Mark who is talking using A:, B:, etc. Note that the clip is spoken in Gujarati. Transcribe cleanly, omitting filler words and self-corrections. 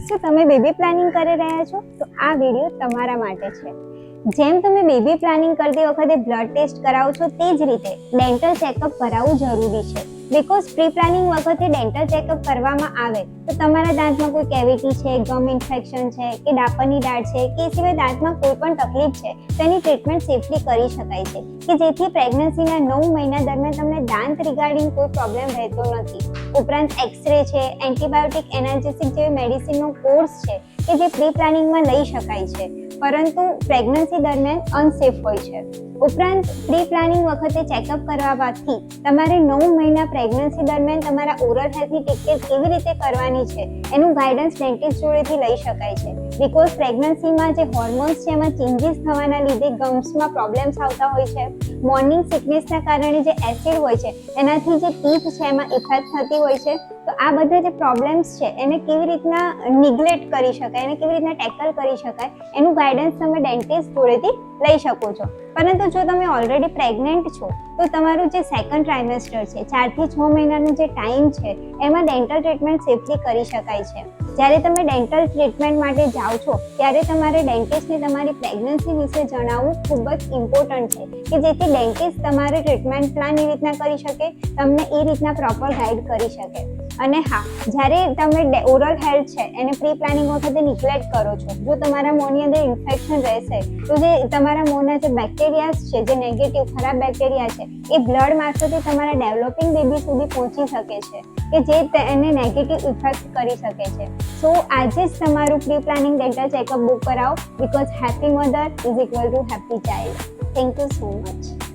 A: શું તમે બેબી પ્લાનિંગ કરી રહ્યા છો? તો આ વિડીયો તમારા માટે છે. જેમ તમે બેબી પ્લાનિંગ કરતી વખતે બ્લડ ટેસ્ટ કરાવો છો તે જ રીતે ડેન્ટલ ચેકઅપ કરાવવું જરૂરી છે. બીકોઝ પ્રી પ્લાનિંગ વખતે ડેન્ટલ ચેકઅપ કરવામાં આવે તો તમારા દાંતમાં કોઈ કેવિટી છે, ગમ ઇન્ફેક્શન છે કે ડાપરની ડાળ છે કે સિવાય દાંતમાં કોઈ પણ તકલીફ છે તેની ટ્રીટમેન્ટ સેફલી કરી શકાય છે કે જેથી પ્રેગ્નન્સીના 9 મહિના દરમિયાન તમને દાંત રિગાર્ડિંગ કોઈ પ્રોબ્લેમ રહેતો નથી. ઉપરાંત એક્સરે છે, એન્ટીબાયોટિક એનાલ્જેસિક જેવી મેડિસિનનો કોર્સ છે કે જે પ્રી પ્લાનિંગમાં લઈ શકાય છે પરંતુ પ્રેગ્નન્સી દરમિયાન અનસેફ હોય છે. ઉપરાંત પ્રી પ્લાનિંગ વખતે ચેકઅપ કરાવવાથી તમારે 9 મહિના પ્રેગ્નન્સી દરમિયાન તમારા ઓરલ હેલ્થની ટેક કેવી રીતે કરવાની છે એનું ગાઈડન્સ ડેન્ટિસ્ટ જોડેથી લઈ શકાય છે. બીકોઝ પ્રેગ્નન્સીમાં જે હોર્મોન્સ છે એમાં ચેન્જીસ થવાના લીધે ગમ્સમાં પ્રોબ્લેમ્સ આવતા હોય છે. મોર્નિંગ સિકનેસના કારણે જે એસિડ હોય છે એનાથી જે ટીથ છે એમાં ઇફેક્ટ થતી હોય છે. તો આ બધા જે પ્રોબ્લેમ્સ છે એને કેવી રીતના નિગ્લેક્ટ કરી શકાય, એને કેવી રીતના ટેકલ કરી શકાય એનું ગાઈડન્સ તમે ડેન્ટિસ્ટ જોડેથી લઈ શકો છો. પરંતુ જો તમે ઓલરેડી પ્રેગ્નન્ટ છો તો તમારું જે સેકન્ડ ટ્રાઇમેસ્ટર છે 4 થી 6 મહિનાનો જે ટાઈમ છે એમાં ડેન્ટલ ટ્રીટમેન્ટ સેફલી કરી શકાય છે. જ્યારે તમે ડેન્ટલ ટ્રીટમેન્ટ માટે જાઓ છો ત્યારે તમારે ડેન્ટિસ્ટને તમારી પ્રેગ્નન્સી વિશે જણાવવું ખૂબ જ ઇમ્પોર્ટન્ટ છે કે જેથી ડેન્ટિસ્ટ તમારે ટ્રીટમેન્ટ પ્લાન એ રીતના કરી શકે, તમને એ રીતના પ્રોપર ગાઈડ કરી શકે. અને હા, જ્યારે તમે ઓરલ હેલ્થ છે એને પ્રી પ્લાનિંગ વખતે નિગ્લેક્ટ કરો છો, જો તમારા મોંની અંદર ઇન્ફેક્શન રહેશે તો જે તમારા મોંના જે બેક્ટેરિયાસ છે, જે નેગેટિવ ખરાબ બેક્ટેરિયા છે એ બ્લડ મારફતે તમારા ડેવલપિંગ બેબી સુધી પહોંચી શકે છે કે જે તેને નેગેટિવ ઇફેક્ટ કરી શકે છે. સો આજે જ તમારું pre planning dental checkup book કરાવો because happy mother is equal to happy child. Thank you so much.